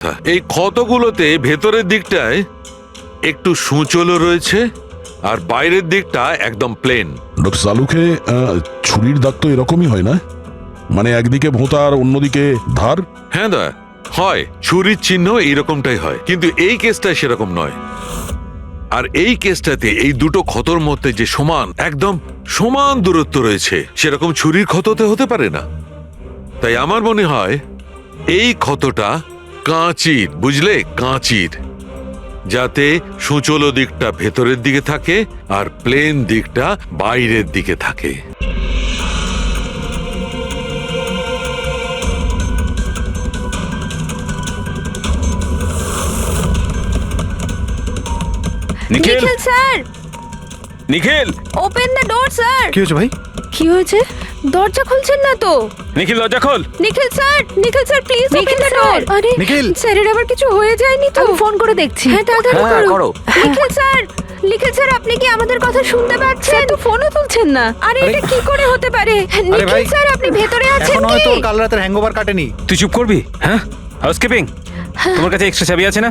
এই ক্ষতগুলোতে ভেতরের দিকটায় একটু সূচলো রয়েছে আর বাইরের দিকটা একদম প্লেন। ডক্টর সালুকে ছুরির দাগ তো এরকমই হয় না, মানে একদিকে ভোঁতা আর অন্যদিকে ধার? হ্যাঁ দা, হয় ছুরির চিহ্ন এইরকমটাই হয়, কিন্তু এই কেসটা সেরকম নয়। আর এই কেসটাতে এই দুটো ক্ষতর মধ্যে যে একদম সমান দূরত্ব রয়েছে, সেরকম ছুরির ক্ষততে হতে পারে না। তাই আমার মনে হয় এই ক্ষতটা কাঁচির, বুঝলে, কাঁচির, যাতে সূচলো দিকটা ভেতরের দিকে থাকে আর প্লেন দিকটা বাইরের দিকে থাকে। Nikhil sir, Nikhil, open the door sir. কি হয়েছে ভাই? কি হয়েছে? দরজা খুলছেন না তো? নিখিল দরজা খোল। Nikhil sir please open the door. আরে নিখিল! স্যারের আবার কিছু হয়ে যায়নি তো? আমি ফোন করে দেখছি। হ্যাঁ তাড়াতাড়ি করো। নিখিল স্যার আপনি কি আমাদের কথা শুনতে পাচ্ছেন? তো ফোনও তুলছেন না। আরে এটা কি করে হতে পারে? নিখিল স্যার আপনি ভেতরে আছেন এখন কি? হয়তো কাল রাতের হ্যাংওভার কাটেনি। তুই চুপ করবি? হ্যাঁ, হাউসকিপিং, তোমার কাছে এক্সট্রা চাবি আছে না?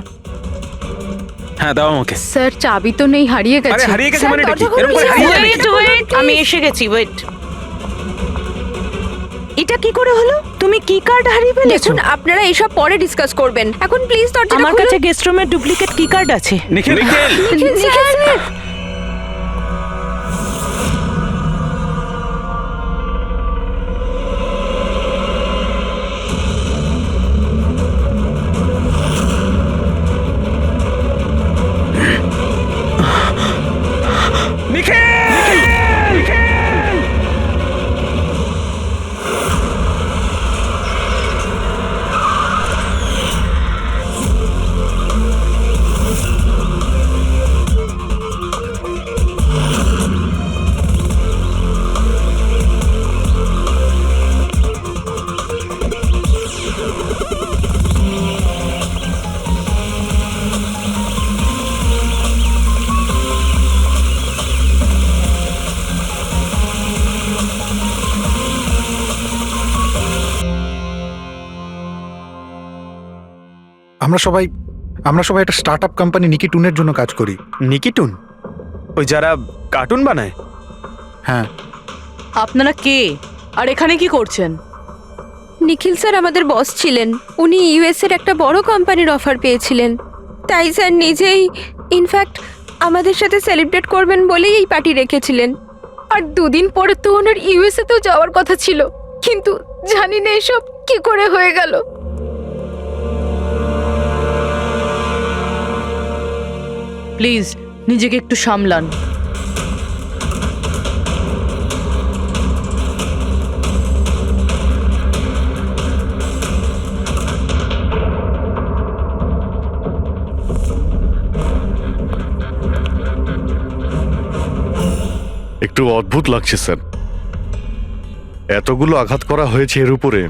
হ্যাঁ দাও আমাকে। স্যার চাবি তো নেই, হারিয়ে গেছে। আরে হারিয়ে গেছে স্যার, মানে এটা কি? দরজা খুলুন, এরকম করে স্যার। হারিয়ে যাবে নাকি? ওয়েট, আমি এসে গেছি। ওয়েট, এটা কি করে হলো? তুমি কি কার্ড হারিয়ে ফেলেছো? দেখুন আপনারা এসব পরে ডিসকাস করবেন, এখন প্লিজ দরজাটা আমার খুলুন। কাছে গেস্ট রুমের ডুপ্লিকেট কি কার্ড আছে। নিখিল, নিখিল, নিখিল স্যার আমরা সবাই একটা স্টার্টআপ কোম্পানি নিকিটুনের জন্য কাজ করি। নিকিটুন? ওই যারা কার্টুন বানায়? হ্যাঁ। আপনারা কে আর এখানে কি করছেন? নিখিল স্যার আমাদের বস ছিলেন, উনি ইউএস এর একটা বড় কোম্পানির অফার পেয়েছিলেন, তাই স্যার নিজেই ইনফ্যাক্ট আমাদের সাথে সেলিব্রেট করবেন বলেই এই পার্টি রেখেছিলেন। আর দুদিন পরে তো ওনার ইউএসএ তেও যাওয়ার কথা ছিল, কিন্তু জানি না এসব কি করে হয়ে গেল। প্লিজ নিজেকে একটু সামলান। একটু অদ্ভুত লাগছে স্যার, এতগুলো আঘাত করা হয়েছে এর উপরে,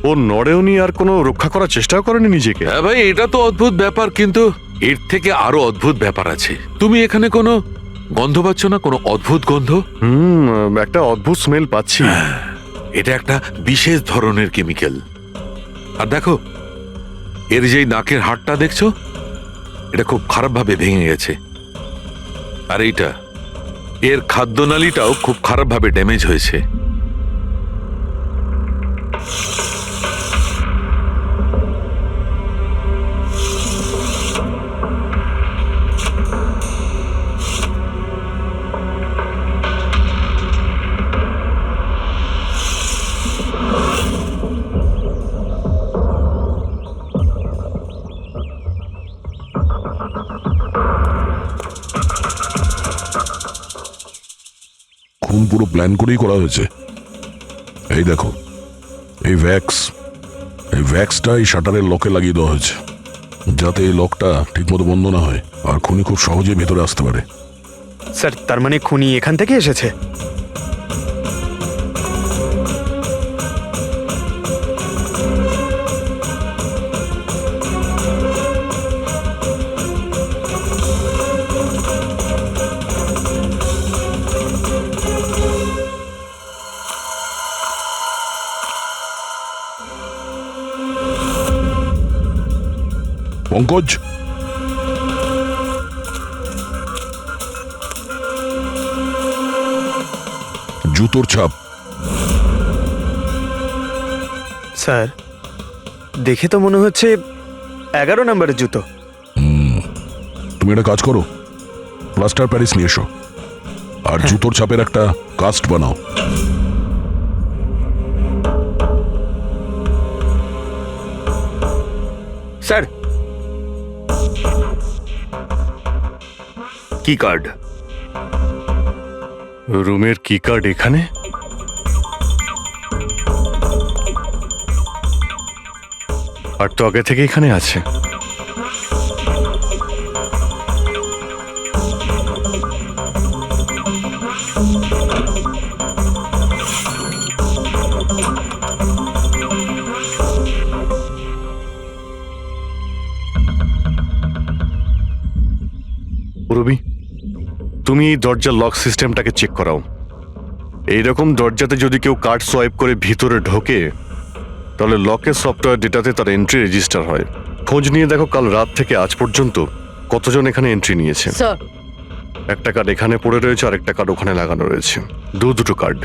ও নড়েওনি আর কোনো রক্ষা করার চেষ্টাও করেনি নিজেকে। হ্যাঁ ভাই, এটা তো অদ্ভুত ব্যাপার, কিন্তু এর থেকে আরো অদ্ভুত ব্যাপার আছে। তুমি এখানে কোনো গন্ধ পাচ্ছ না? কোনো অদ্ভুত গন্ধ? একটা অদ্ভুত স্মেল পাচ্ছি। এটা একটা বিশেষ ধরনের কেমিক্যাল। আর দেখো, এর যেই নাকের হাড়টা দেখছো, এটা খুব খারাপভাবে ভেঙে গেছে। আর এইটা, এর খাদ্যনালীটাও খুব খারাপভাবে ড্যামেজ হয়েছে। খুন পুরো প্ল্যান করেই করা হয়েছে। এই দেখো, এই ভ্যাক্সটা এই শাটারের লকে লাগিয়ে দেওয়া হয়েছে, যাতে এই লকটা ঠিকমতো বন্ধ না হয় আর খুনি খুব সহজে ভেতরে আসতে পারে। স্যার, তার মানে খুনি এখান থেকে এসেছে? পঙ্কজ, জুতোর ছাপ। স্যার, দেখে তো মনে হচ্ছে 11 নম্বরের জুতো। তুমি একটা কাজ করো, প্লাস্টার প্যারিস নিয়ে এসো আর জুতোর ছাপের একটা কাস্ট বানাও। স্যার, কি কার্ড? রুমের কি কার্ড এখানে? আর তো আগে থেকে এখানে আছে। রবি, তুমি এই দরজার লক সিস্টেমটাকে চেক করাও। এইরকম দরজাতে যদি কেউ কার্ড সোয়াইপ করে ভিতরে ঢোকে তাহলে লকের সফটওয়্যার ডেটাতে তার এন্ট্রি রেজিস্টার হয়। খোঁজ নিয়ে দেখো কাল রাত থেকে আজ পর্যন্ত কতজন এখানে এন্ট্রি নিয়েছে। স্যার, একটা কার্ড এখানে পড়ে রয়েছে আর একটা কার্ড ওখানে লাগানো রয়েছে, দুটো কার্ড।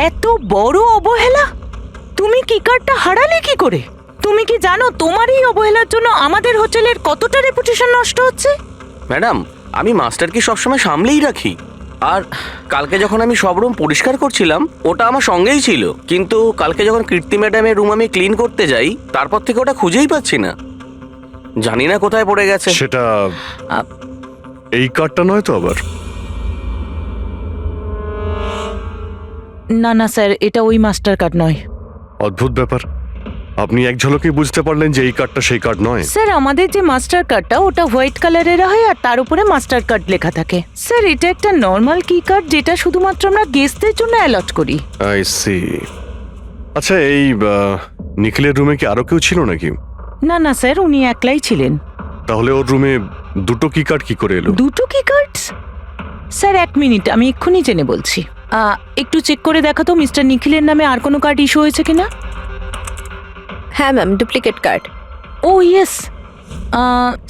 এত বড় অবহেলা! তুমি কি কার্ডটা হারালে কি করে? তুমি কি জানো তোমার এই অবহেলার জন্য আমাদের হোটেলের কতটা রেপুটেশন নষ্ট হচ্ছে? ম্যাডাম, আমি মাস্টারকে সবসময় সামলেই রাখি। আর কালকে যখন আমি সব রুম পরিষ্কার করছিলাম ওটা আমার সঙ্গেই ছিল, কিন্তু কালকে যখন কীর্তি ম্যাডামের রুম আমি ক্লিন করতে যাই তারপর থেকে ওটা খুঁজেই পাচ্ছি না, জানি না কোথায় পড়ে গেছে। সেটা এই কার্ডটা নয় তো আবার? না না স্যার, এটা ওই মাস্টার কার্ড নয়। অদ্ভুত ব্যাপার, আপনি এক ঝলকেই বুঝতে পারলেন যে এই কার্ডটা সেই কার্ড নয়। স্যার, আমাদের যে মাস্টার কার্ডটা ওটা হোয়াইট কালারের হয় আর তার উপরে মাস্টার কার্ড লেখা থাকে। স্যার, এটা একটা নর্মাল কি কার্ড যেটা শুধুমাত্র আমরা গেস্টদের জন্য অ্যালট করি। I see. আচ্ছা, এই নিখিলের রুমে কি আরো কেউ ছিল নাকি? না না স্যার, উনি একলাই ছিলেন। তাহলে ওর রুমে দুটো কি কার্ড কি করে এলো? দুটো কি কার্ডস? স্যার 1 মিনিট, আমি এক্ষুনি জেনে বলছি। একটু চেক করে দেখা তো মিস্টার নিখিলের নামে আর কোনো কার্ড ইস্যু হয়েছে কিনা। হ্যাঁ ম্যাম, ডুপ্লিকেট কার্ড। ও ইয়েস,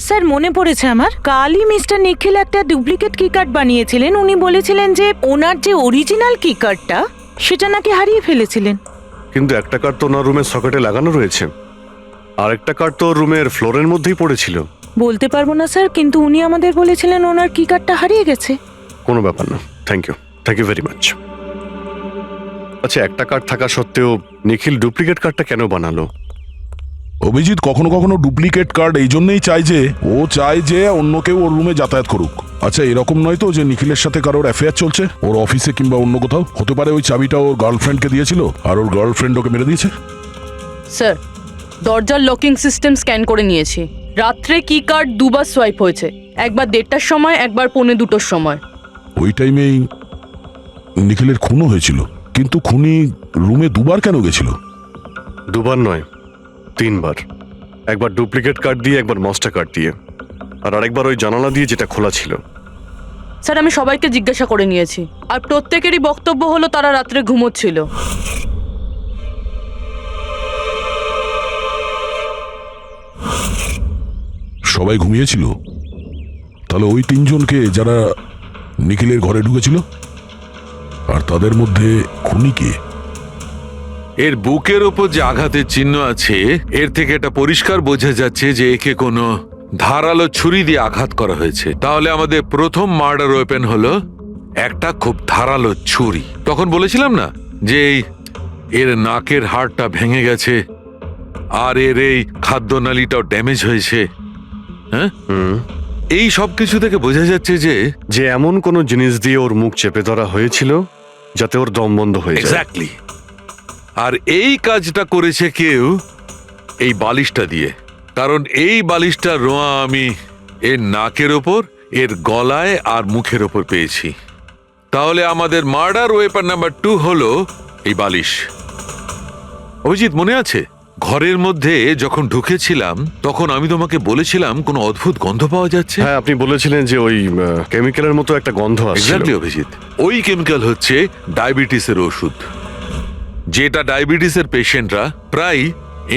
স্যার মনে পড়েছে আমার, কালই মিস্টার নিখিল একটা ডুপ্লিকেট কি কার্ড বানিয়েছিলেন। উনি বলেছিলেন যে ওনার যে অরিজিনাল কি কার্ডটা সেটা নাকি হারিয়ে ফেলেছিলেন। কিন্তু একটা কার্ড তো ওনার রুমের সকেটে লাগানো রয়েছে, আর একটা কার্ড তো রুমের ফ্লোরের মধ্যেই পড়েছিল। বলতে পারবো না স্যার, কিন্তু উনি আমাদের বলেছিলেন ওনার কি কার্ডটা হারিয়ে গেছে। কোনো ব্যাপার না, থ্যাংক ইউ ভেরি মাচ। আচ্ছা, একটা কার্ড থাকা সত্ত্বেও নিখিল ডুপ্লিকেট কার্ডটা কেন বানালো? অভিজিৎ কখনো কখনো ডুপ্লিকেট কার্ড এই জন্যই চায় যে ও চায় যে অন্য কেউ ওর রুমে যাতায়াত করুক। আচ্ছা, এরকম নয় তো যে নিখিলের সাথে কারোর অ্যাফেয়ার চলছে ওর অফিসে কিংবা অন্য কোথাও? হতে পারে ওই চাবিটা ওর গার্লফ্রেন্ডকে দিয়েছিল আর ওর গার্লফ্রেন্ড ওকে মেরে দিয়েছে। স্যার, দরজার লকিং সিস্টেম স্ক্যান করে নিয়েছি। রাত্রে কি কার্ড দুবার সোয়াইপ হয়েছে, একবার 1:30টার সময়, একবার 1:45টার সময়। ওই টাইমেই নিখিলের খুনও হয়েছিল, কিন্তু খুনি রুমে দুবার কেন গেছিল? দুবার নয়, 3 বার। একবার ডুপ্লিকেট কার্ড দিয়ে, একবার মাস্টার কার্ড দিয়ে, আর আরেকবার ওই জানালা দিয়ে যেটা খোলা ছিল। স্যার, আমি সবাইকে জিজ্ঞাসা করে নিয়েছি, আর প্রত্যেকেরই বক্তব্য হলো তারা রাত্রে ঘুমোচ্ছিল। সবাই ঘুমিয়েছিল? তাহলে ওই 3 জনকে যারা নিখিলের ঘরে ঢুকেছিল, আর তাদের মধ্যে খুনি কে? এর বুকের ওপর যে আঘাতের চিহ্ন আছে এর থেকে এটা পরিষ্কার বোঝা যাচ্ছে যে একে কোনো ধারালো ছুরি দিয়ে আঘাত করা হয়েছে। তাহলে আমাদের প্রথম মার্ডার ওয়েপেন হলো একটা খুব ধারালো ছুরি। তখন বলেছিলাম না যে এর নাকের হাড়টা ভেঙে গেছে আর এর এই খাদ্যনালীটাও ড্যামেজ হয়েছে। হ্যাঁ, এই সব কিছু থেকে বোঝা যাচ্ছে যে এমন কোনো জিনিস দিয়ে ওর মুখ চেপে ধরা হয়েছিল যাতে ওর দম বন্ধ হয়ে যায়। এক্স্যাক্টলি। আর এই কাজটা করেছে কেউ এই বালিশটা দিয়ে, কারণ এই বালিশটার রোঁয়া আমি এর নাকের ওপর, এর গলায় আর মুখের ওপর পেয়েছি। তাহলে আমাদের মার্ডার ওয়েপন নাম্বার 2 হলো এই বালিশ। অভিজিৎ, মনে আছে ঘরের মধ্যে যখন ঢুকেছিলাম তখন আমি তোমাকে বলেছিলাম কোনো অদ্ভুত গন্ধ পাওয়া যাচ্ছে? হ্যাঁ, আপনি বলেছিলেন যে ওই কেমিক্যালের মতো একটা গন্ধ আসছে। এক্স্যাক্টলি অভিজিৎ, ওই কেমিক্যাল হচ্ছে ডায়াবেটিসের ওষুধ। যেটা ডায়াবেটিসের পেশেন্টরা প্রায়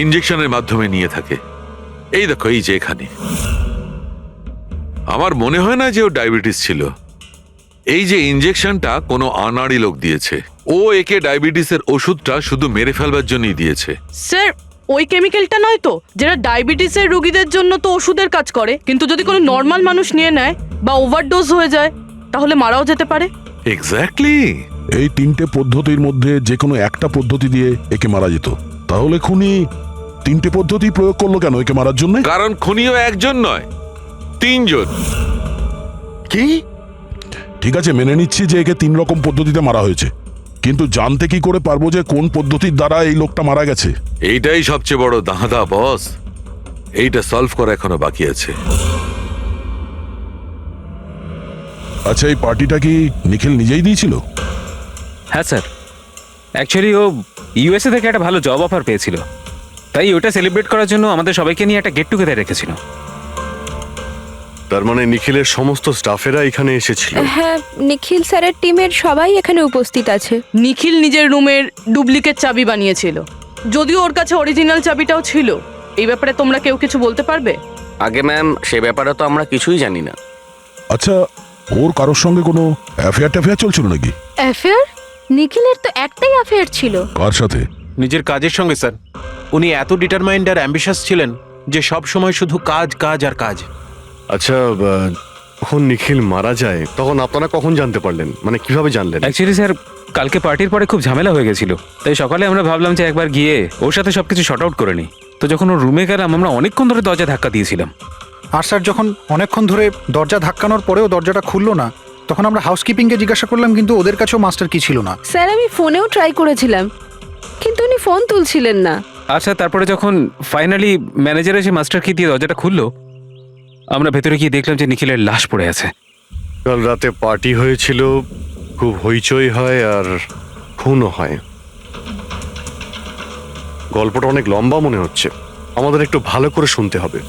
ইনজেকশনের মাধ্যমে নিয়ে থাকে। এই দেখো, এই যে এখানে। আমার মনে হয় না যে ও ডায়াবেটিস ছিল। এই যে ইনজেকশনটা কোনো আনাড়ি লোক দিয়েছে। ও একে ডায়াবেটিসের ওষুধটা শুধু মেরে ফেলবার জন্যই দিয়েছে। স্যার, ওই কেমিক্যালটা নয় তো যেটা ডায়াবেটিসের রোগীদের জন্য তো ওষুধের কাজ করে, কিন্তু যদি কোনো নর্মাল মানুষ নিয়ে নেয় বা ওভারডোজ হয়ে যায় তাহলে মারাও যেতে পারে। এক্স্যাক্টলি। এই 3টে পদ্ধতির মধ্যে যে কোনো একটা পদ্ধতি দিয়ে একে মারা যেত। তাহলে খুনি 3টে পদ্ধতি প্রয়োগ করলো কেন একে মারার জন্য? কারণ খুনিও একজন নয়, 3 জন। কি? ঠিক আছে, মেনে নিচ্ছি যে একে 3 রকম পদ্ধতিতে মারা হয়েছে, কিন্তু জানতে কি করে পারবো যে কোন পদ্ধতির দ্বারা এই লোকটা মারা গেছে? এইটাই সবচেয়ে বড় দাঁদা বস। এইটা সলভ করা এখনো বাকি আছে। আচ্ছা, এই পার্টিটা কি নিখিল নিজেই দিয়েছিল? হ্যাঁ স্যার, অ্যাকচুয়ালি ও ইউএসএ থেকে একটা ভালো জব অফার পেয়েছিল, তাই ওটা সেলিব্রেট করার জন্য আমাদের সবাইকে নিয়ে একটা গেট টুগেদার রেখেছিল। তার মানে নিখিলের সমস্ত স্টাফেরা এখানে এসেছিল? হ্যাঁ, নিখিল স্যারের টিমের সবাই এখানে উপস্থিত আছে। নিখিল নিজের রুমের ডুপ্লিকেট চাবি বানিয়েছিল, যদিও ওর কাছে অরিজিনাল চাবিটাও ছিল। এই ব্যাপারে তোমরা কেউ কিছু বলতে পারবে? আগে ম্যাম, সে ব্যাপারে তো আমরা কিছুই জানি না। আচ্ছা, ওর কারোর সঙ্গে কোনো অ্যাফেয়ার চলছিল নাকি? অ্যাফেয়ার? নিখিলের তো একটাই অ্যাফেয়ার ছিল। কার সাথে? নিজের কাজের সঙ্গে স্যার। উনি এত ডিটারমাইন্ড আর অ্যাম্বিশাস ছিলেন যে সব সময় শুধু কাজ কাজ আর কাজ। আচ্ছা, যখন নিখিল মারা যায় তখন আপনারা কখন জানতে পারলেন? মানে কিভাবে জানলেন? অ্যাকচুয়ালি স্যার, কালকে পার্টির পরে খুব ঝামেলা হয়ে গেছিল, তাই সকালে আমরা ভাবলাম যে একবার গিয়ে ওর সাথে সবকিছু শর্ট আউট করে নিই। তো যখন ওর রুমে গেলাম, আমরা অনেকক্ষণ ধরে দরজা ধাক্কা দিয়েছিলাম। আর স্যার, যখন অনেকক্ষণ ধরে দরজা ধাক্কানোর পরেও দরজাটা খুললো না, তখন আমরা হাউসকিপিংকে জিজ্ঞাসা করলাম, কিন্তু ওদের কাছেও মাস্টার কি ছিল না। স্যার, আমি ফোনেও ট্রাই করেছিলাম, কিন্তু উনি ফোন তুলছিলেন না। আচ্ছা, তারপরে যখন ফাইনালি ম্যানেজার এসে মাস্টার কি দিয়ে দরজাটা খুললো, আমরা ভেতরে গিয়ে দেখলাম যে নিখিলের লাশ পড়ে আছে। কাল রাতে পার্টি হয়েছিল, খুব হইচই হয় আর খুনও হয়। গল্পটা অনেক লম্বা মনে হচ্ছে, আমাদের একটু ভালো করে শুনতে হবে।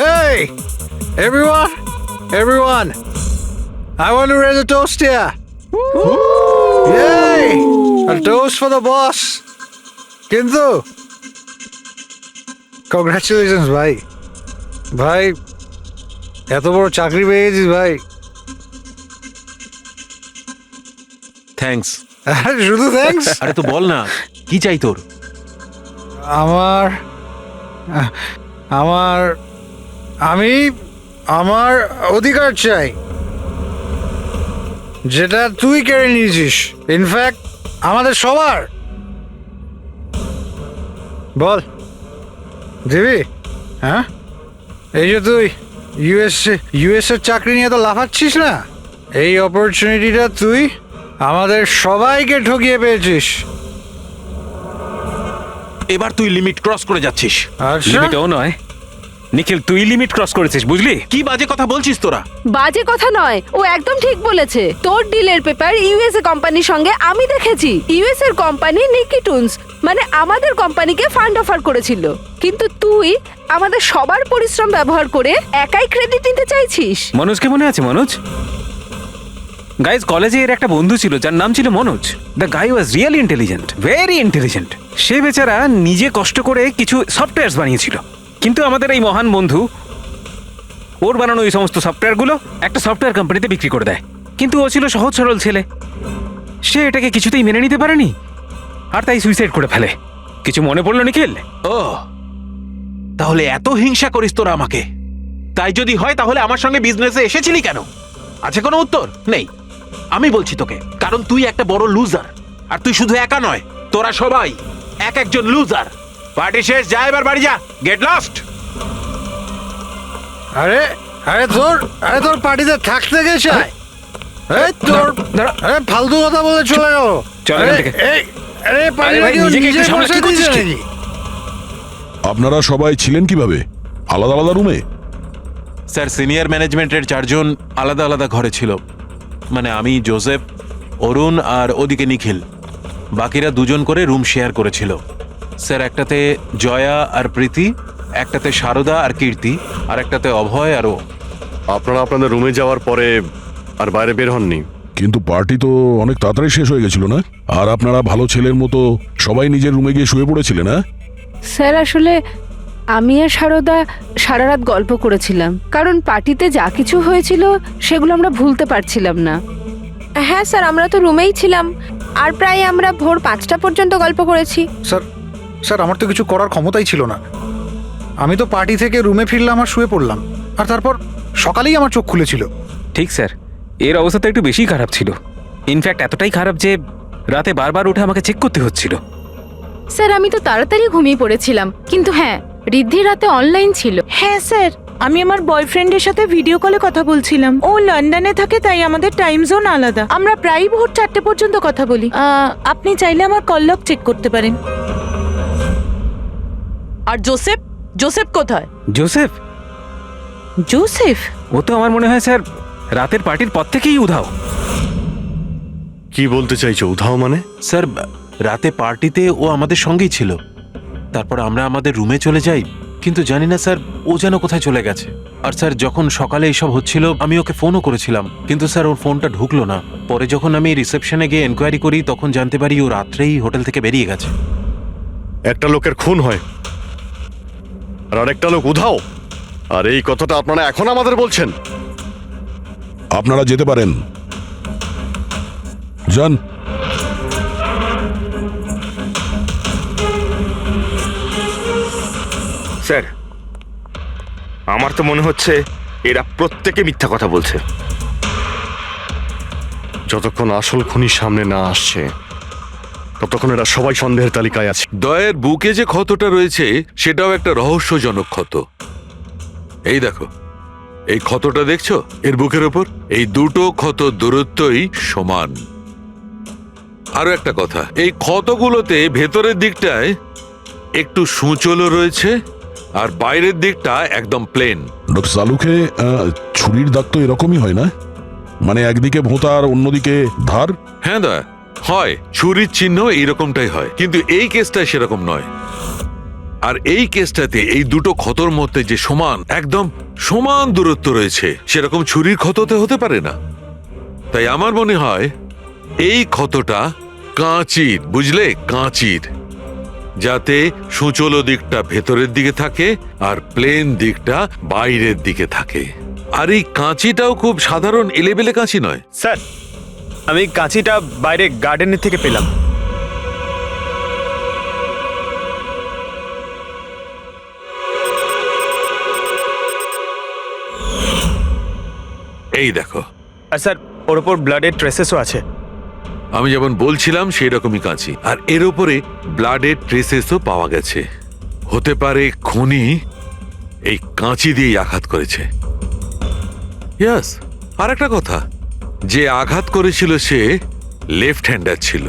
Hey, everyone, I want to raise a toast here. Yay! A toast for the boss. কিন্তু কংগ্রাচুলেশনস ভাই। ভাই, এত বড় চাকরি পেয়ে গেছিস ভাই। থ্যাঙ্কস। শুধু থ্যাঙ্কস? আরে তো বল না, কি চাই তোর? আমার আমার আমি আমার অধিকার চাই, যেটা তুই কেড়ে নিয়েছিস, ইনফ্যাক্ট আমাদের সবার। বল, দিবি? হ্যাঁ, এই যে তুই ইউএসএর চাকরি নিয়ে তো লাফাচ্ছিস না, এই অপরচুনিটিটা তুই আমাদের সবাইকে ঠকিয়ে পেয়েছিস। এবার তুই লিমিট ক্রস করে যাচ্ছিস। আচ্ছা, লিমিটও নয় নিখিল, তুই লিমিট ক্রস করেছিস, বুঝলি? কি বাজে কথা বলছিস তোরা? বাজে কথা নয়, ও একদম ঠিক বলেছে। তোর ডিলের পেপার ইউএসএ কোম্পানির সঙ্গে আমি দেখেছি। ইউএসএর কোম্পানি নিকি টুনস, মানে আমাদের কোম্পানিকে ফান্ড অফার করেছিল, কিন্তু তুই আমাদের সবার পরিশ্রম ব্যবহার করে একাই ক্রেডিট নিতে চাইছিস। মনোজকে মনে আছে? মনোজ, গাইজ, কলেজে এর একটা বন্ধু ছিল যার নাম ছিল Manoj. The guy was really intelligent, very intelligent. সে বেচারা নিজে কষ্ট করে কিছু সফটওয়্যার বানিয়েছিল, কিন্তু আমাদের এই মহান বন্ধু ওর বানানো এই সমস্ত সফটওয়্যারগুলো একটা সফটওয়্যার কোম্পানিতে বিক্রি করে দেয়। কিন্তু ও ছিল সহজ সরল ছেলে, সে এটাকে কিছুতেই মেনে নিতে পারেনি আর তাই সুইসাইড করে ফেলে। কিছু মনে পড়লো নিখিল? ও, তাহলে এত হিংসা করিস তোরা আমাকে? তাই যদি হয় তাহলে আমার সঙ্গে বিজনেসে এসেছিলি কেন? আছে কোনো উত্তর নেই? আমি বলছি তোকে, কারণ তুই একটা বড় লুজার। আর তুই শুধু একা নয়, তোরা সবাই এক একজন লুজার। পার্টি শেষ, যা এবার বাড়ি যা, গেট লস্ট। আরে তোর পার্টিতে থাকতে গেছে। এই তোর আরে ফালতু কথা বলে চলে গেল। চল এখান থেকে। আরে আরে ভাই, নিজেকে একটু সামলা, কি করছিস কি? আপনারা সবাই ছিলেন কিভাবে আলাদা আলাদা রুমে? স্যার সিনিয়র ম্যানেজমেন্টের 4 জন আলাদা আলাদা ঘরে ছিল, মানে আমি, জোসেফ, অরুণ আর ওদিকে নিখিল। বাকিরা 2 জন করে রুম শেয়ার করেছিল। স্যার একটাতে জয়া আর প্রীতি, একটাতে সারদা আর কীর্তি, আর একটাতে অভয় আর ও। আপনারা আপনাদের রুমে যাওয়ার পরে আর বাইরে বের হননি? কিন্তু পার্টি তো অনেক তাড়াতাড়ি শেষ হয়ে গেছিল না? আর আপনারা ভালো ছেলের মতো সবাই নিজের রুমে গিয়ে শুয়ে পড়েছিলেন, না? স্যার আসলে আমি আর সারদা সারা রাত গল্প করেছিলাম, কারণ পার্টিতে যা কিছু হয়েছিল সেগুলো আমরা ভুলতে পারছিলাম না। হ্যাঁ স্যার, আমরা তো রুমেই ছিলাম, আর প্রায় আমরা ভোর 5টা পর্যন্ত গল্প করেছি। স্যার আমার তো কিছু করার ক্ষমতাই ছিল না। আমি তো পার্টি থেকে রুমে ফিরলাম আর শুয়ে পড়লাম, আর তারপর সকালেই আমার চোখ খুলেছিল। ঠিক স্যার, এর অবস্থাটা একটু বেশি খারাপ ছিল। ইনফ্যাক্ট এতটাই খারাপ যে রাতে বারবার উঠে আমাকে চেক করতে হচ্ছিল। স্যার আমি তো তাড়াতাড়ি ঘুমিয়ে পড়েছিলাম, কিন্তু হ্যাঁ রিদ্ধি রাতে অনলাইন ছিল। হ্যাঁ স্যার, আমি আমার বয়ফ্রেন্ডের সাথে ভিডিও কলে কথা বলছিলাম। ও লন্ডনে থাকে, তাই আমাদের টাইম জোন আলাদা। আমরা প্রায় ভোর 4টে পর্যন্ত কথা বলি। আপনি চাইলে আমার কল লগ চেক করতে পারেন। আর জোসেফ, জোসেফ কোথায়? জোসেফ? জোসেফ? ও তো আমার মনে হয় স্যার রাতের পার্টির পর থেকেই উধাও। কি বলতে চাইছো উধাও মানে? স্যার রাতে পার্টিতে ও আমাদের সঙ্গেই ছিল, তারপর আমরা আমাদের রুমে চলে যাই, কিন্তু জানি না স্যার ও যেন কোথায় চলে গেছে। আর স্যার যখন সকালে এইসব হচ্ছিল আমি ওকে ফোনও করেছিলাম, কিন্তু স্যার ওর ফোনটা ঢুকলো না। পরে যখন আমি রিসেপশনে গিয়ে এনকোয়ারি করি তখন জানতে পারি ও রাত্রেই হোটেল থেকে বেরিয়ে গেছে। একটা লোকের খুন হয় আর আরেকটা লোক উধাও, আর এই কথাটা আপনারা এখন আমাদের বলছেন? আপনারা যেতে পারেন, যান। স্যার আমার তো মনে হচ্ছে এরা প্রত্যেকে মিথ্যা কথা বলছে। যতক্ষণ আসল খুনি সামনে না আসছে ততক্ষণ এরা সবাই সন্দেহের তালিকায় আছে। দয়ের বুকে যে ক্ষতটা রয়েছে সেটাও একটা রহস্যজনক ক্ষত। এই দেখো, এই ক্ষতটা দেখছো এর বুকের ওপর? এই দুটো ক্ষত দূরত্বই সমান। আরো একটা কথা, এই ক্ষতগুলোতে ভেতরের দিকটায় একটু সূচলও রয়েছে আর বাইরের দিকটা একদম প্লেন। ডক্টর সালুকে ছুরির দাগ তো এরকমই হয় না? মানে একদিকে ভোঁতা আর অন্যদিকে ধার? হ্যাঁ দয়া, হয় ছুরির চিহ্ন এইরকমটাই হয়, কিন্তু এই কেসটা সেরকম নয়। আর এই কেসটাতে এই দুটো ক্ষতর মধ্যে যে সমান, একদম সমান দূরত্ব রয়েছে, সেরকম ছুরির ক্ষততে হতে পারে না। তাই আমার মনে হয় এই ক্ষতটা কাঁচির, বুঝলে, কাঁচির, যাতে সূচলো দিকটা ভেতরের দিকে থাকে আর প্লেন দিকটা বাইরের দিকে থাকে। আর এই কাঁচিটাও খুব সাধারণ এলেবেলে কাঁচি নয়। স্যার আমি কাঁচিটা বাইরে গার্ডেনের থেকে পেলাম। এই দেখো। আর স্যার ওর ওপর ব্লাডের ট্রেসেসও আছে। আমি যেমন বলছিলাম সেই রকমই কাঁচি, আর এর উপরে ব্লাডের ট্রেসেসও পাওয়া গেছে। হতে পারে খুনি এই কাঁচি দিয়েই আঘাত করেছে। ইয়াস, আর একটা কথা, যে আঘাত করেছিল সে লেফট হ্যান্ডার ছিল।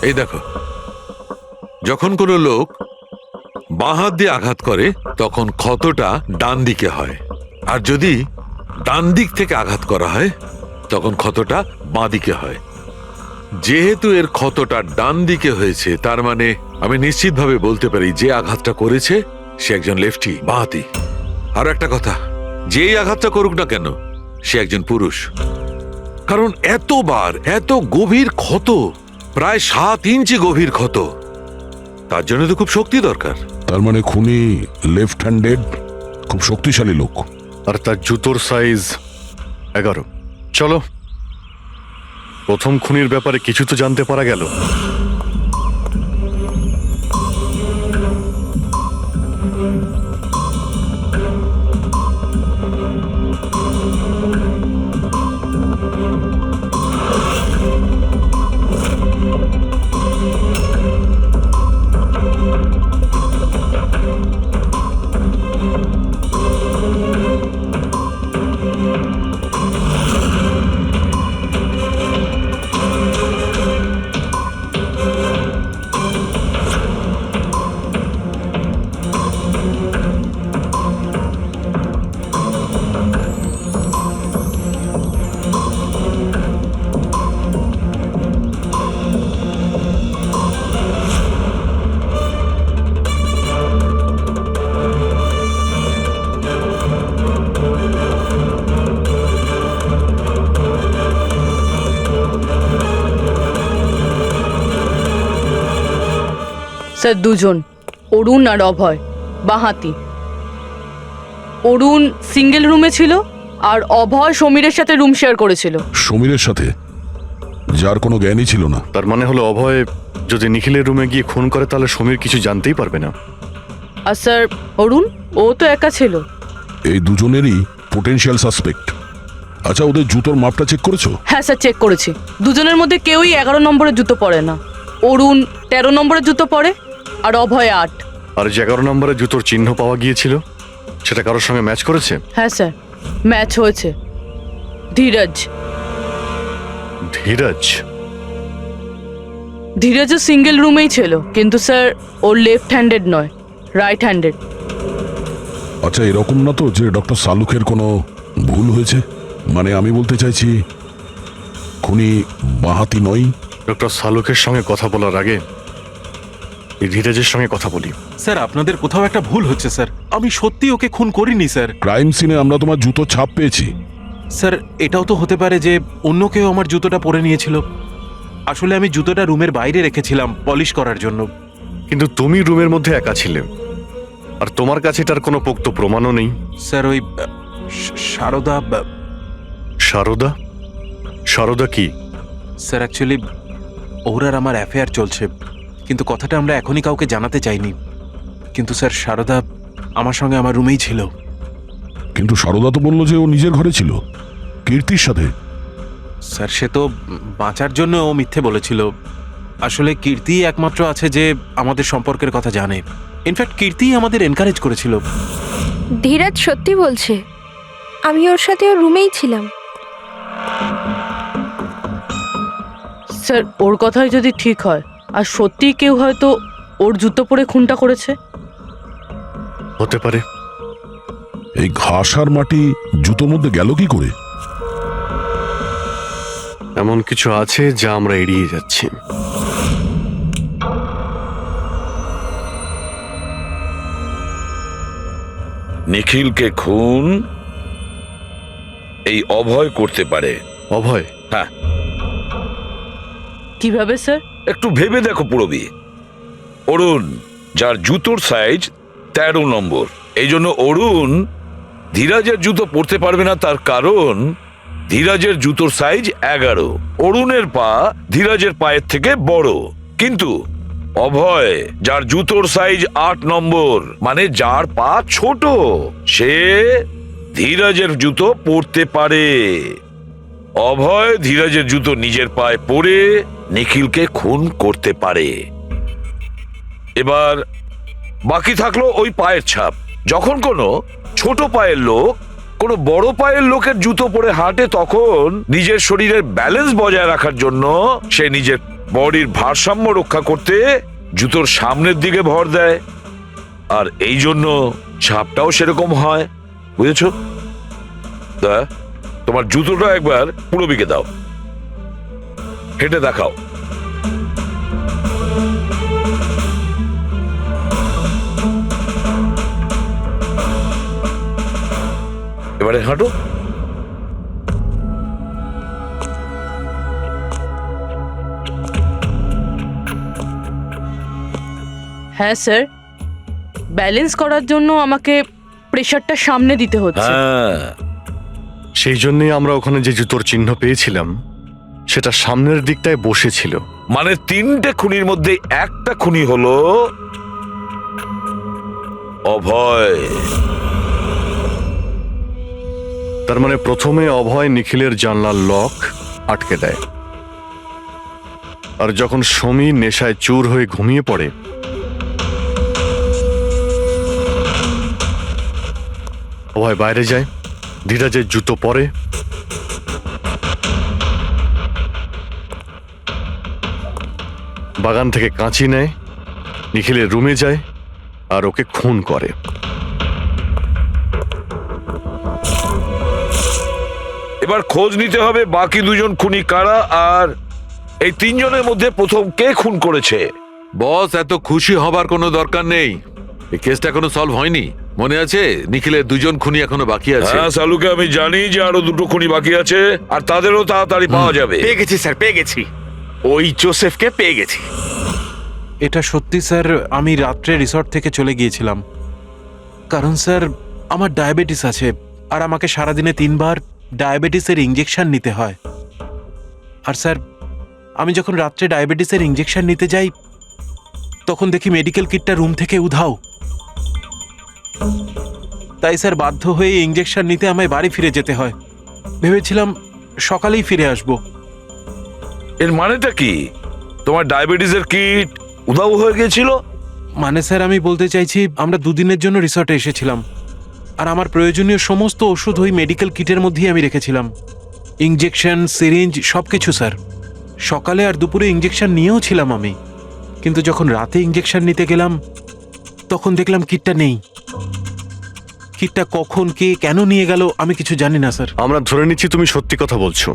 এই দেখো, যখন কোনো লোক বাঁ হাত দিয়ে আঘাত করে তখন ক্ষতটা ডান দিকে হয়, আর যদি ডান দিক থেকে আঘাত করা হয় তখন ক্ষতটা বাঁ দিকে হয়। যেহেতু এর ক্ষতটা ডান দিকে হয়েছে, তার মানে আমি নিশ্চিতভাবে বলতে পারি যে আঘাতটা করেছে সে একজন লেফটি, বাঁহাতি। আর একটা কথা, যেই আঘাতটা করুক না কেন সে একজন পুরুষ, কারণ এতবার, এত গভীর ক্ষত, প্রায় 7 ইঞ্চি গভীর ক্ষত, তার জন্য তো খুব শক্তি দরকার। তার মানে খুনি লেফট হ্যান্ডেড, খুব শক্তিশালী লোক। আর তার জুতোর সাইজ 11। চলো, প্রথম খুনির ব্যাপারে কিছু তো জানতে পারা গেল। স্যার দুজন, অরুণ আর অভয়, বাঁহাতি। অরুণ সিঙ্গেল রুমে ছিল আর অভয় সমীরের সাথে রুম শেয়ার করেছিল। সমীরের সাথে, যার কোনো জ্ঞানই ছিল না। তার মানে হলো অভয় যদি নিখিলের রুমে গিয়ে খুন করে তাহলে সমীর কিছু জানতেই পারবে না। আর স্যার অরুণ, ও তো একা ছিল। এই দুজনেরই পোটেনশিয়াল সাসপেক্ট। আচ্ছা, ওদের জুতোর মাপটা চেক করেছো? হ্যাঁ স্যার, চেক করেছি। দুজনের মধ্যে কেউই 11 নম্বরের জুতো পরে না। অরুণ 13 নম্বরের জুতো পরে আর অভয় 8। আর যে 11 নম্বরে জুতোর চিহ্ন পাওয়া গিয়েছিল সেটা কারোর সঙ্গে ম্যাচ করেছে? হ্যাঁ স্যার, ম্যাচ হয়েছে। ধীরজ। ধীরজও সিঙ্গেল রুমেই ছিল, কিন্তু স্যার ওর লেফট হ্যান্ডেড নয়, রাইট হ্যান্ডেড। আচ্ছা, এরকম না তো যে ডক্টর সালুকের কোনো ভুল হয়েছে? মানে আমি বলতে চাইছি, খুনি বাঁহাতি নয়। ডক্টর সালুকের সঙ্গে কথা বলার আগে এই ধীরজের সঙ্গে কথা বলি। স্যার, আপনাদের কোথাও একটা ভুল হচ্ছে স্যার। আমি সত্যি ওকে খুন করিনি স্যার। ক্রাইম সিনে আমরা তোমার জুতোর ছাপ পেয়েছি। স্যার, এটাও তো হতে পারে যে অন্য কেউ আমার জুতোটা পরে নিয়েছিল। আসলে আমি জুতোটা রুমের বাইরে রেখেছিলাম পলিশ করার জন্য। কিন্তু তুমি রুমের মধ্যে একা ছিলে, আর তোমার কাছে তার কোনো পোক্ত প্রমাণও নেই। স্যার, ওই সারদা। সারদা? সারদা কি? স্যার, অ্যাকচুয়ালি ওর আর আমার অ্যাফেয়ার চলছে, কিন্তু কথাটা আমরা এখনই কাউকে জানাতে চাইনি। কিন্তু স্যার, সারদা আমার সঙ্গে আমার রুমেই ছিল। কিন্তু সারদা তো বললো যে ও নিজের ঘরে ছিল কীর্তির সাথে। স্যার, সে তো বাঁচার জন্য ও মিথ্যে বলেছিল। আসলে কীর্তি একমাত্র আছে যে আমাদের সম্পর্কের কথা জানে। ইনফ্যাক্ট কীর্তি আমাদের এনকারেজ করেছিল। ধীরাজ সত্যি বলছে, আমি ওর সাথে ওর রুমেই ছিলাম। স্যার, ওর কথাই যদি ঠিক হয় আর সত্যিই কেউ হয়তো ওর জুতো পরে খুনটা করেছে। হতে পারে। এই ঘাস আর মাটি জুতোর মধ্যে গেল কি করে? এমন কিছু আছে যা আমরা এড়িয়ে যাচ্ছি। নিখিলকে খুন এই অভয় করতে পারে। অভয়? হ্যাঁ। কিভাবে স্যার? একটু ভেবে দেখো পুরবি। অরুণ, যার জুতোর সাইজ 13 নম্বর, এই জন্য অরুণ ধীরাজের জুতো পরতে পারবে না। তার কারণ ধীরাজের জুতোর সাইজ 11। অরুণের পা ধীরাজের পায়ের থেকে বড়। কিন্তু অভয়, যার জুতোর সাইজ 8 নম্বর, মানে যার পা ছোট, সে ধীরাজের জুতো পরতে পারে। অভয় ধীরাজের জুতো নিজের পায়ে পরে নিখিলকে খুন করতে পারে। এবার বাকি থাকলো ওই পায়ের ছাপ। যখন কোনো ছোট পায়ের লোক কোনো বড় পায়ের লোকের জুতো পরে হাঁটে, তখন নিজের শরীরের ব্যালেন্স বজায় রাখার জন্য সে নিজের বডির ভারসাম্য রক্ষা করতে জুতোর সামনের দিকে ভর দেয়, আর এই জন্য ছাপটাও সেরকম হয়। বুঝেছো? তোমার জুতোটা একবার পুরবিকে দাও, হেঁটে দেখাও। এবারে হাঁটো। হ্যাঁ স্যার, ব্যালেন্স করার জন্য আমাকে প্রেশারটা সামনে দিতে হচ্ছে। সেই জন্যই আমরা ওখানে যে জুতোর চিহ্ন পেয়েছিলাম সেটা সামনের দিকটায় বসেছিল। মানে 3টে খুনির মধ্যে একটা খুনি হলো অভয়। তার মানে প্রথমে অভয় নিখিলের জানলার লক আটকে দেয়, আর যখন সমীর নেশায় চুর হয়ে ঘুমিয়ে পড়ে, অভয় বাইরে যায়, ধীরাজের জুতো পরে, বাগান থেকে কাঁচি নেয়, নিখিলের রুমে যায় আর ওকে খুন করে। এবার খোঁজ নিতে হবে বাকি দুজন খুনি কারা, আর এই তিনজনের মধ্যে প্রথম কে খুন করেছে। বস, এত খুশি হবার কোনো দরকার নেই। এই কেসটা এখনো সলভ হয়নি। মনে আছে নিখিলের দুজন খুনি এখনো বাকি আছে। হ্যাঁ সালুকে, আমি জানি যে আরো দুটো খুনি বাকি আছে, আর তাদেরও তাড়াতাড়ি পাওয়া যাবে। পেয়ে গেছি স্যার, পেয়ে গেছি। ওই জোসেফকে পেয়ে গেছি। এটা সত্যি স্যার, আমি রাত্রে রিসর্ট থেকে চলে গিয়েছিলাম, কারণ স্যার আমার ডায়াবেটিস আছে আর আমাকে সারাদিনে 3 বার ডায়াবেটিসের ইঞ্জেকশন নিতে হয়। আর স্যার আমি যখন রাত্রে ডায়াবেটিসের ইঞ্জেকশন নিতে যাই তখন দেখি মেডিকেল কিটটা রুম থেকে উধাও। তাই স্যার বাধ্য হয়ে ইঞ্জেকশন নিতে আমায় বাড়ি ফিরে যেতে হয়। ভেবেছিলাম সকালেই ফিরে আসব। এর মানেটা কি? তোমার ডায়াবেটিসের কিট উধাও হয়ে গেছিল? মানে স্যার আমি বলতে চাইছি আমরা 2 দিনের জন্য রিসর্টে এসেছিলাম, আর আমার প্রয়োজনীয় সমস্ত ওষুধ ওই মেডিকেল কিটের মধ্যেই আমি রেখেছিলাম। ইঞ্জেকশন, সিরিঞ্জ সবকিছু স্যার। সকালে আর দুপুরে ইঞ্জেকশন নিয়েও ছিলাম আমি, কিন্তু যখন রাতে ইঞ্জেকশন নিতে গেলাম তখন দেখলাম কিটটা নেই। কিটটা কখন কে কেন নিয়ে গেল আমি কিছু জানি না স্যার। আমরা ধরে নিচ্ছি তুমি সত্যি কথা বলছো,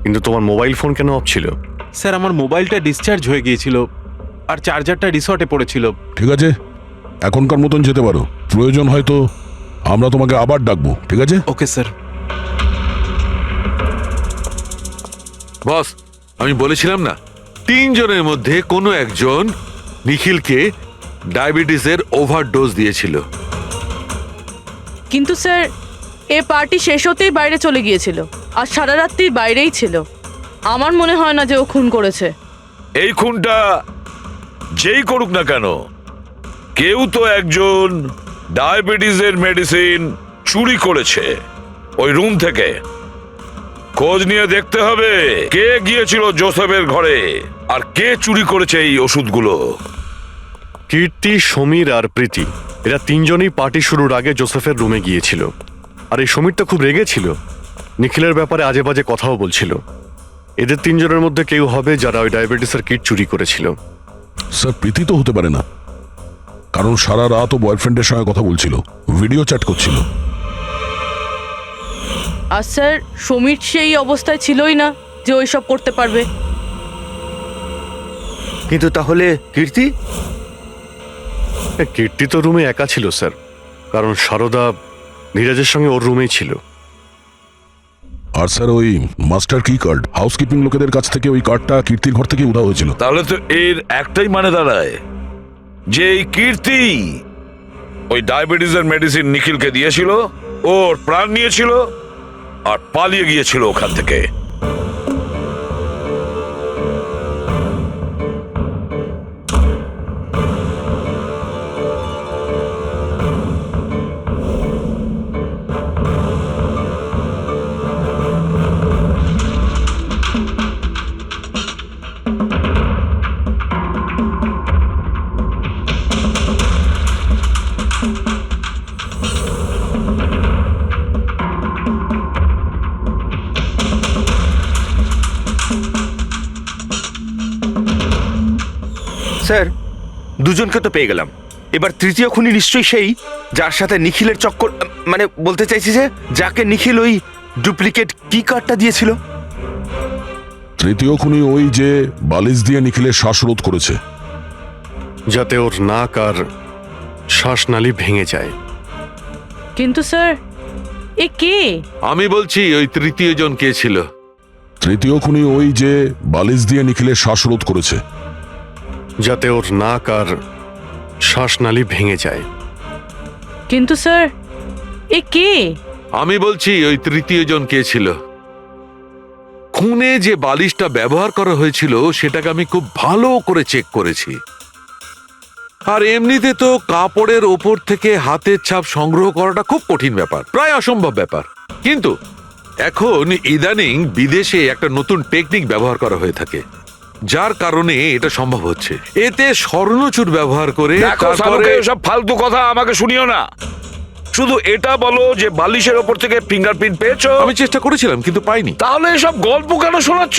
কিন্তু তোমার মোবাইল ফোন কেন অফ ছিল? স্যার আমার মোবাইলটা ডিসচার্জ হয়ে গিয়েছিল আর চার্জারটা রিসর্টে পড়েছিল। ঠিক আছে, এখনকার মতন যেতে পারো। প্রয়োজন হয়তো আমরা তোমাকে আবার ডাকবো, ঠিক আছে? Okay sir. বস, আমি বলেছিলাম না, 3 জনের মধ্যে কোনো একজন নিখিলকে ডায়াবেটিসের ওভারডোজ দিয়েছিল। কিন্তু স্যার এ পার্টি শেষ হতেই বাইরে চলে গিয়েছিল আর সারা রাত্রির বাইরেই ছিল। আমার মনে হয় না যে ও খুন করেছে। এই খুনটা যেই করুক না কেন, কেউ তো একজন ডায়াবেটিসের মেডিসিন চুরি করেছে ওই রুম থেকে। খোঁজ নিয়ে দেখতে হবে কে গিয়েছিল জোসেফের ঘরে আর কে চুরি করেছে এই ওষুধগুলো। কীর্তি, সমীর আর প্রীতি এরা 3 জনই পার্টি শুরুর আগে জোসেফের রুমে গিয়েছিল। আর এই সমীর তো খুব রেগেছিল, নিখিলের ব্যাপারে আজে বাজে কথাও বলছিল। এদের 3 জনের মধ্যে কেউ হবে যারা ওই ডায়াবেটিসের কিট চুরি করেছিল। স্যার, প্রীতি তো হতে পারে না, কারণ সারা রাত ও বয়ফ্রেন্ডের সঙ্গে কথা বলছিল, ভিডিও চ্যাট করছিল। আর স্যার সমীর সেই অবস্থায় ছিলই না যে ওইসব করতে পারবে। কিন্তু তাহলে কীর্তি? কীর্তি তো রুমে একা ছিল স্যার, কারণ সারদা ধীরাজের সঙ্গে ওর রুমেই ছিল। আর স্যার ওই মাস্টার কি কার্ড, হাউসকিপিং লোকেদের কাছ থেকে ওই কার্ডটা কীর্তির ঘর থেকে উধাও হয়েছিল। তাহলে তো এর একটাই মানে দাঁড়ায় যে এই কীর্তি ওই ডায়াবেটিসের মেডিসিন নিখিলকে দিয়েছিল, ওর প্রাণ নিয়েছিল আর পালিয়ে গিয়েছিল ওখান থেকে। স্যার, 2 জনকে তো পেয়ে গেলাম। এবার তৃতীয় খুনি নিশ্চয়ই সেই যার সাথে নিখিলের চক্কর, মানে বলতে চাইছি যে যাকে নিখিল ওই ডুপ্লিকেট কি কার্ডটা দিয়েছিল। তৃতীয় খুনি ওই যে বালিশ দিয়ে নিখিলের শ্বাসরোধ করেছে, যাতে ওর নাক আর শ্বাসনালী ভেঙে যায়। কিন্তু স্যার এ কে? আমি বলছি ওই তৃতীয় জন কে ছিল। তৃতীয় খুনি ওই যে বালিশ দিয়ে নিখিলের শ্বাসরোধ করেছে, যাতে ওর নাক আর শ্বাসনালী ভেঙে যায়। কিন্তু স্যার এ কে? আমি বলছি ওই তৃতীয় জন কে ছিল। খুনে যে বালিশটা ব্যবহার করা হয়েছিল সেটাকে আমি খুব ভালো করে চেক করেছি। আর এমনিতে তো কাপড়ের ওপর থেকে হাতের ছাপ সংগ্রহ করাটা খুব কঠিন ব্যাপার, প্রায় অসম্ভব ব্যাপার। কিন্তু এখন ইদানিং বিদেশে একটা নতুন টেকনিক ব্যবহার করা হয়ে থাকে, যার কারণে এটা সম্ভব হচ্ছে। এতে স্বর্ণচূড় ব্যবহার করে দেখো তারপরে সালুকে, সব ফালতু কথা আমাকে শুনিও না। শুধু এটা বলো যে বালিশের ওপর থেকে ফিঙ্গারপ্রিন্ট পেয়েছো। আমি চেষ্টা করেছিলাম কিন্তু পাইনি। তাহলে এসব গল্প কেন শোনাচ্ছ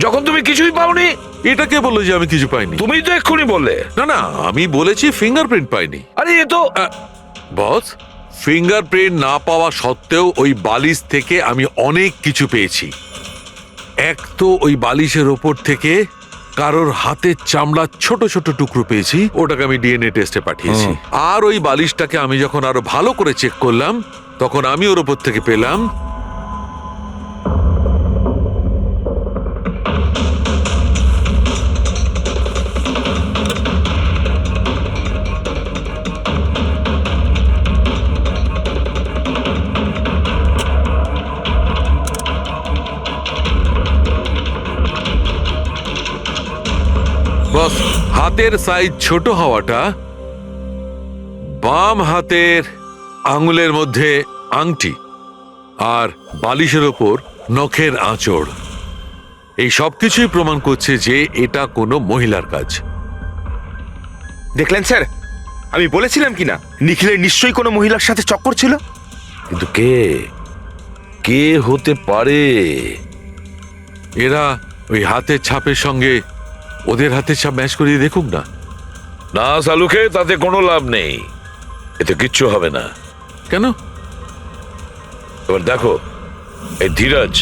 যখন তুমি কিছুই পাওনি? এটা কে বললো যে আমি কিছু পাইনি? তুমি তো এক্ষুনি বললে। না না, আমি বলেছি ফিঙ্গারপ্রিন্ট পাইনি। আরে এ তো বস, ফিঙ্গারপ্রিন্ট না পাওয়া সত্ত্বেও ওই বালিশ থেকে আমি অনেক কিছু পেয়েছি। এক তো ওই বালিশের ওপর থেকে কারোর হাতের চামড়ার ছোট ছোট টুকরো পেয়েছি, ওটাকে আমি ডিএনএ টেস্টে পাঠিয়েছি। আর ওই বালিশটাকে আমি যখন আরো ভালো করে চেক করলাম তখন আমি ওর ওপর থেকে পেলাম বস, হাতের সাইজ ছোট হওয়াটা, বাম হাতের আঙুলের মধ্যে আংটি আর বালিশের ওপর নখের আঁচড়, এই সবকিছুই প্রমাণ করছে যে এটা কোনো মহিলার কাজ। দেখলেন স্যার, আমি বলেছিলাম কি না নিখিলের নিশ্চয়ই কোনো মহিলার সাথে চক্কর ছিল। কিন্তু কে কে হতে পারে? এরা ওই হাতের ছাপের সঙ্গে ওদের হাতের ছাপ ম্যাচ করিয়ে দেখুক না। না সালুকে, তাতে কোনো লাভ নেই, এতে কিচ্ছু হবে না। কেন? এবার দেখো, এই ধীরাজ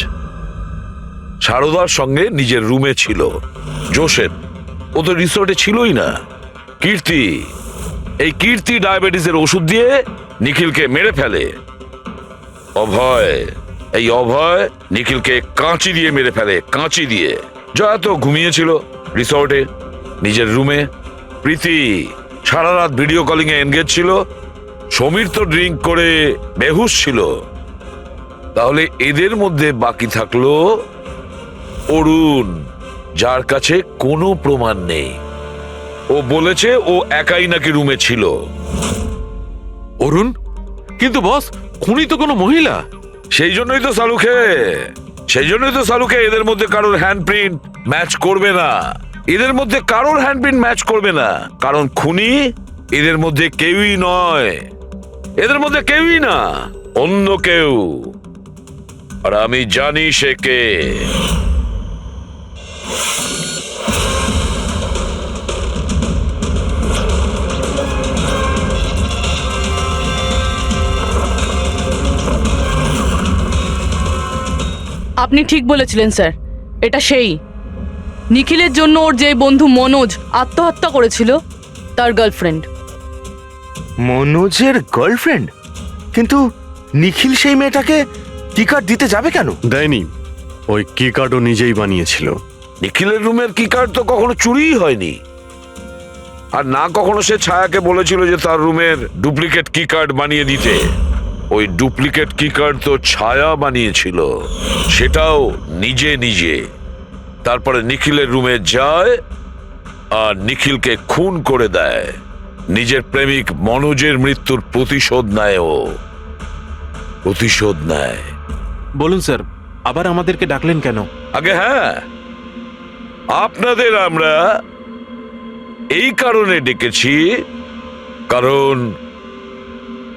সারদার সঙ্গে নিজের রুমে ছিল, জোসেফ ও তো রিসোর্টে ছিলই না, কীর্তি, এই কীর্তি ডায়াবেটিসের ওষুধ দিয়ে নিখিলকে মেরে ফেলে, অভয়, এই অভয় নিখিলকে কাঁচি দিয়ে মেরে ফেলে, কাঁচি দিয়ে। জয়া তো ঘুমিয়েছিল রিসর্টে নিজের রুমে, প্রীতি সারা রাত ভিডিও কলিং এ এনগেজ ছিল, সমীর তো ড্রিঙ্ক করে বেহুশ ছিল। তাহলে এদের মধ্যে বাকি থাকলো অরুণ, যার কাছে কোনো প্রমাণ নেই। ও বলেছে ও একাই নাকি রুমে ছিল। অরুণ? কিন্তু বস, খুনি তো কোনো মহিলা। সেই জন্যই তো সালুকে এদের মধ্যে কারোর হ্যান্ডপ্রিন্ট ম্যাচ করবে না, এদের মধ্যে কারোর হ্যান্ডপ্রিন্ট ম্যাচ করবে না, কারণ খুনি এদের মধ্যে কেউই নয়, এদের মধ্যে কেউই না, অন্য কেউ। আর আমি জানি সে কে। আপনি ঠিক বলেছিলেন স্যার, এটা সেই নিখিলের জন্য ওর যে বন্ধু মনোজ আত্মহত্যা করেছিল তার গার্লফ্রেন্ড। মনোজের গার্লফ্রেন্ড? কিন্তু নিখিল সেই মেয়েটাকে কি কার্ড দিতে যাবে কেন? দেয়নি, ওই কি কার্ডও নিজেই বানিয়েছিল। নিখিলের রুমের কি কার্ড তো কখনো চুরিই হয়নি, আর না কখনো সে ছায়াকে বলেছিল যে তার রুমের ডুপ্লিকেট কি কার্ড বানিয়ে দিতে। ওই ডুপ্লিকেট কি কার্ড তো ছায়া বানিয়েছিল, সেটাও নিজে নিজে। তারপরে নিখিলের রুমে যায় আর নিখিলকে খুন করে দেয়। নিজের প্রেমিক মনোজের মৃত্যুর প্রতিশোধ নেয়, ও প্রতিশোধ নেয়। বলুন স্যার, আবার আমাদেরকে ডাকলেন কেন? আগে হ্যাঁ, আপনাদের আমরা এই কারণে ডেকেছি, কারণ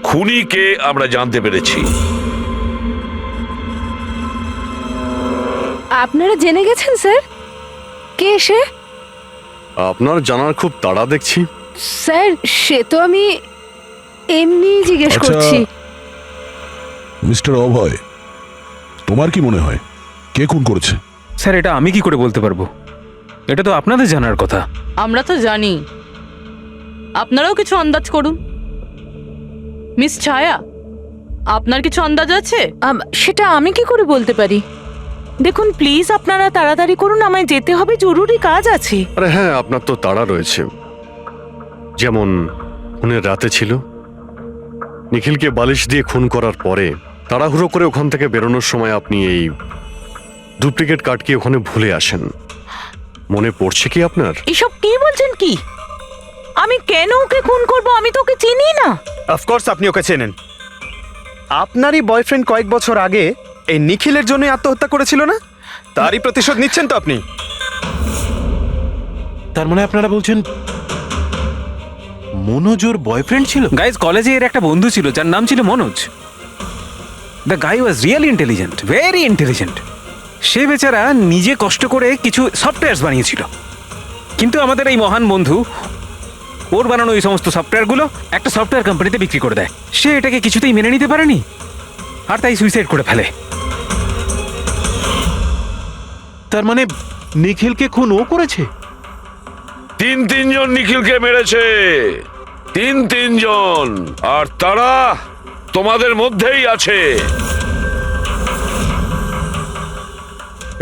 খুনিকে আমরা জানতে পেরেছি। আপনারা জেনে গেছেন স্যার কে সে? আপনার জানার খুব তাড়া দেখছি। স্যার, সে তো আমি এমনি জিজ্ঞেস আচ্ছা, করছি। মিস্টার অভয়, তোমার কি মনে হয় কে খুন করেছে? স্যার, এটা আমি কি করে বলতে পারবো? এটা তো আপনাদের জানার কথা। আমরা তো জানি, আপনারাও কিছু আন্দাজ করুন। মিস ছায়া, আপনার কিছু আন্দাজ আছে? সেটা আমি কি করে বলতে পারি? দেখুন প্লিজ, আপনারা তাড়াতাড়ি করুন, আমায় যেতে হবে, জরুরি কাজ আছে। আরে হ্যাঁ, আপনার তো তাড়া রয়েছে। যেমন খুনের রাতে ছিল, নিখিলকে বালিশ দিয়ে খুন করার পরে তাড়াহুড়ো করে ওখান থেকে বেরোনোর সময় আপনি এই ডুপ্লিকেট কার্ডকে ওখানে ভুলে আসেন। মনে পড়ছে কি আপনার? এসব কি বলছেন কি? আমি কেন ওকে খুন করব? আমি তো ওকে চিনি না। অফকোর্স আপনি ওকে চেনেন। আপনারই বয়ফ্রেন্ড কয়েক বছর আগে এই নিখিলের জন্য আত্মহত্যা করেছিল না? তারই প্রতিশোধ নিচ্ছেন তো আপনি? তার মানে আপনারা বলছেন মনোজ ওর বয়ফ্রেন্ড ছিল? গাইজ কলেজে এর একটা বন্ধু ছিল যার নাম ছিল Manoj. The guy was really intelligent, very intelligent. সে বেচারা নিজে কষ্ট করে কিছু সফটওয়্যার বানিয়েছিল, কিন্তু আমাদের এই মহান বন্ধু ওর বানানো এই সমস্ত সফটওয়্যারগুলো একটা সফটওয়্যার কোম্পানিতে বিক্রি করে দেয়। সে এটাকে কিছুতেই মেনে নিতে পারেনি আর তাই সুইসাইড করে ফেলে। তার মানে নিখিলকে খুন ও করেছে? তিনজন নিখিলকে মেরেছে, তিনজন, আর তারা তোমাদের মধ্যেই আছে।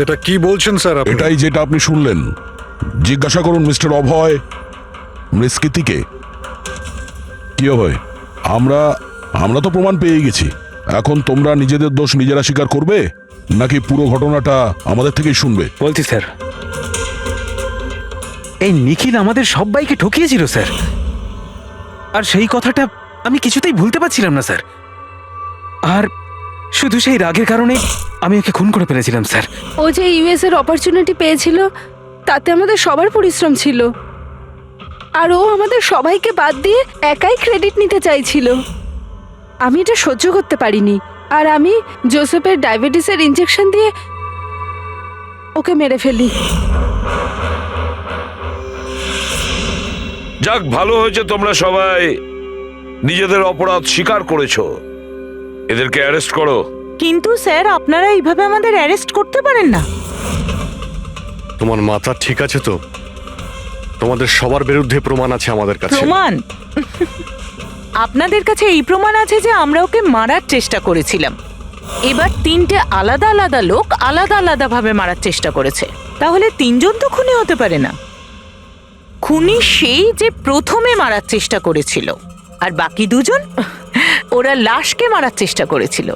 এটা কি বলছেন স্যার আপনি? এটাই যেটা আপনি শুনলেন। জিজ্ঞাসা করুন মিস্টার অভয় মৃস্কিতিকে। কি অভয়, আমরা তো প্রমাণ পেয়ে গেছি। এখন তোমরা নিজেদের দোষ নিজেরা স্বীকার করবে নাকি পুরো ঘটনাটা আমাদের থেকেই শুনবে? বলছি স্যার, এই নিখিল আমাদের সবাইকে ঠকিয়েছিল স্যার, আর সেই কথাটা আমি কিছুতেই ভুলতে পারছিলাম না স্যার। আর শুধু সেই রাগের কারণে আমি ওকে খুন করে ফেলেছিলাম স্যার। ও যে ইউএস এর অপরচুনিটি পেয়েছিল তাতে আমাদের সবার পরিশ্রম ছিল, আর ও আমাদের সবাইকে বাদ দিয়ে একাই ক্রেডিট নিতে চাইছিল। আমি এটা সহ্য করতে পারিনি, আর আমি জোসেফের ডায়াবেটিসের ইনজেকশন দিয়ে ওকে মেরে ফেলি। যাক, ভালো হয়েছে তোমরা সবাই নিজেদের অপরাধ স্বীকার করেছো। এদেরকে অ্যারেস্ট করো। কিন্তু স্যার আপনারা এইভাবে আমাদের অ্যারেস্ট করতে পারেন না। তোমার মাথা ঠিক আছে তো? তোমাদের সবার বিরুদ্ধে প্রমাণ আছে আমাদের কাছে। প্রমাণ? আপনাদের কাছে এই প্রমাণ আছে যে আমরা ওকে মারার চেষ্টা করেছিলাম। এবার তিনটে আলাদা আলাদা লোক আলাদা আলাদা ভাবে মারার চেষ্টা করেছে, তাহলে তিনজন তো খুনি হতে পারে না। খুনি সেই যে প্রথমে মারার চেষ্টা করেছিল, আর বাকি দুজন ওরা লাশকে মারার চেষ্টা করেছিল।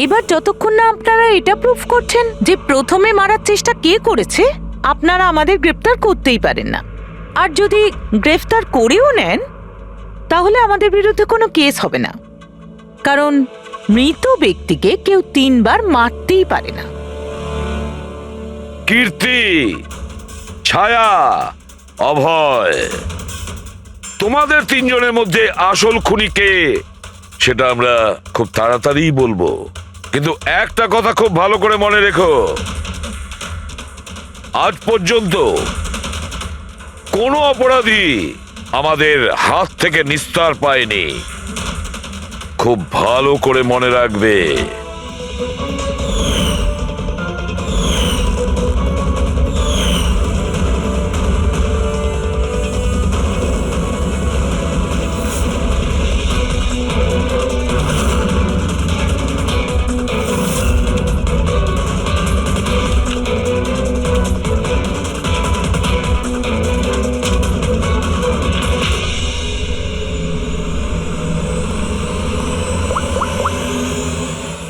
এবার যতক্ষণ না আপনারা এটা প্রুফ করছেন যে প্রথমে মারার চেষ্টা কে করেছে, আপনারা আমাদের গ্রেফতার করতেই পারেন না। আর যদি গ্রেফতার করেও নেন তাহলে আমাদের বিরুদ্ধে কোনো কেস হবে না, কারণ মৃত ব্যক্তিকে কেউ 3 বার মারতেই পারে না। কীর্তি, ছায়া, অভয়, তোমাদের তিনজনের মধ্যে আসল খুনি কে সেটা আমরা খুব তাড়াতাড়ি বলবো। কিন্তু একটা কথা খুব ভালো করে মনে রেখো, আজ পর্যন্ত কোনো অপরাধী আমাদের হাত থেকে নিস্তার পায়নি। খুব ভালো করে মনে রাখবে।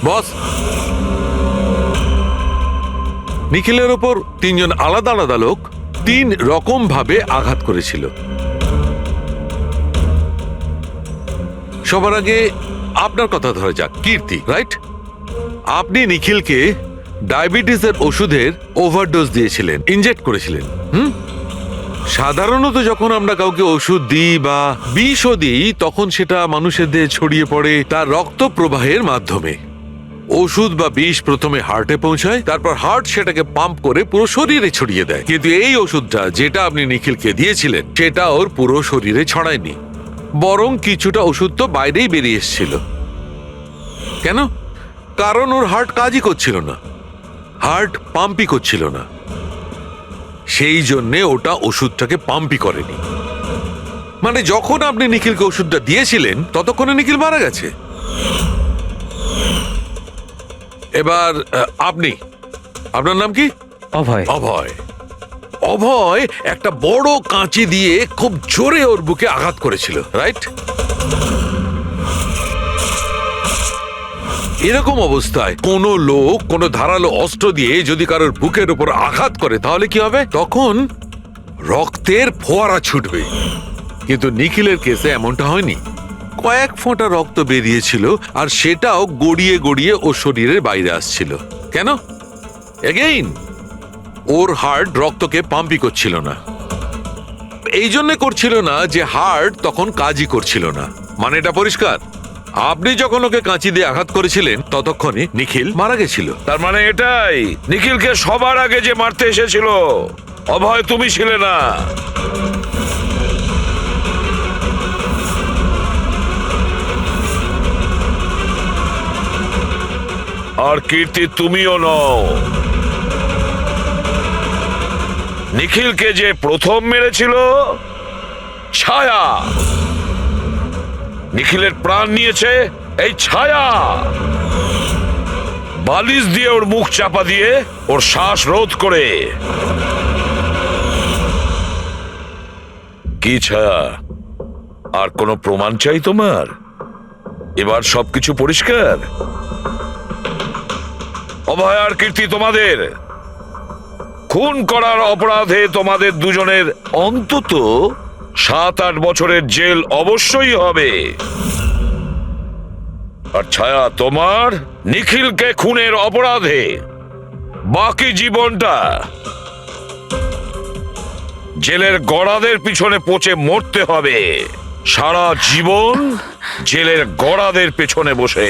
বস, নিখিলের ওপর তিনজন আলাদা আলাদা লোক 3 রকম ভাবে আঘাত করেছিল। সবার আগে আপনার কথা ধরা যাক, কীর্তি, রাইট? আপনি নিখিলকে ডায়াবেটিসের ওষুধের ওভারডোজ দিয়েছিলেন, ইনজেক্ট করেছিলেন। সাধারণত যখন আমরা কাউকে ওষুধ দিই বা বিষও দিই তখন সেটা মানুষের দেহে ছড়িয়ে পড়ে তার রক্ত প্রবাহের মাধ্যমে। ওষুধ বা বিষ প্রথমে হার্টে পৌঁছায়, তারপর হার্ট সেটাকে পাম্প করে পুরো শরীরে ছড়িয়ে দেয়। কিন্তু এই ওষুধটা যেটা আপনি নিখিলকে দিয়েছিলেন সেটা ওর পুরো শরীরে ছড়ায়নি, বরং কিছুটা ওষুধ তো বাইরেই বেরিয়ে এসেছিল। কেন? কারণ ওর হার্ট কাজই করছিল না, হার্ট পাম্পই করছিল না, সেই জন্যে ওটা ওষুধটাকে পাম্পই করেনি। মানে যখন আপনি নিখিলকে ওষুধটা দিয়েছিলেন ততক্ষণে নিখিল মারা গেছে। এবার আপনার নাম কি? অভয়। অভয়। অভয় একটা বড় কাঁচি দিয়ে খুব জোরে ওর বুকে আঘাত করেছিল, রাইট? এরকম অবস্থায় কোনো লোক কোনো ধারালো অস্ত্র দিয়ে যদি কারোর বুকের উপর আঘাত করে তাহলে কি হবে? তখন রক্তের ফোয়ারা ছুটবে। কিন্তু নিখিলের কেসে এমনটা হয়নি। কয়েক ফোঁটা রক্ত বেরিয়েছিল, আর সেটাও গড়িয়ে গড়িয়ে ওর শরীরের বাইরে আসছিল। কেন? এগেইন ওর হার্ট রক্তকে পাম্পই করছিল না। এই জন্য করছিল না যে হার্ট তখন কাজই করছিল না, মানে এটা পরিষ্কার। আপনি যখন ওকে কাঁচি দিয়ে আঘাত করেছিলেন ততক্ষণে নিখিল মারা গেছিল। তার মানে এটাই, নিখিলকে সবার আগে যে মারতে এসেছিল অভয় তুমি ছিলে না। আর কীর্তি তুমিও নও। নিখিলকে যে প্রথম মেরেছিল ছায়া, নিখিলের প্রাণ নিয়েছে এই ছায়া। বালিশ দিয়ে ওর মুখ চাপা দিয়ে ওর শ্বাস রোধ করে। কি ছায়া, আর কোনো প্রমাণ চাই তোমার? এবার সবকিছু পরিষ্কার। অভয় আর কীর্তি, তোমাদের খুন করার অপরাধে তোমাদের দুজনের অন্তত 7-8 বছরের জেল অবশ্যই হবে। আর ছায়া, তোমার নিখিলকে খুনের অপরাধে বাকি জীবনটা জেলের গড়াদের পিছনে পচে মরতে হবে। সারা জীবন জেলের গড়াদের পেছনে বসে।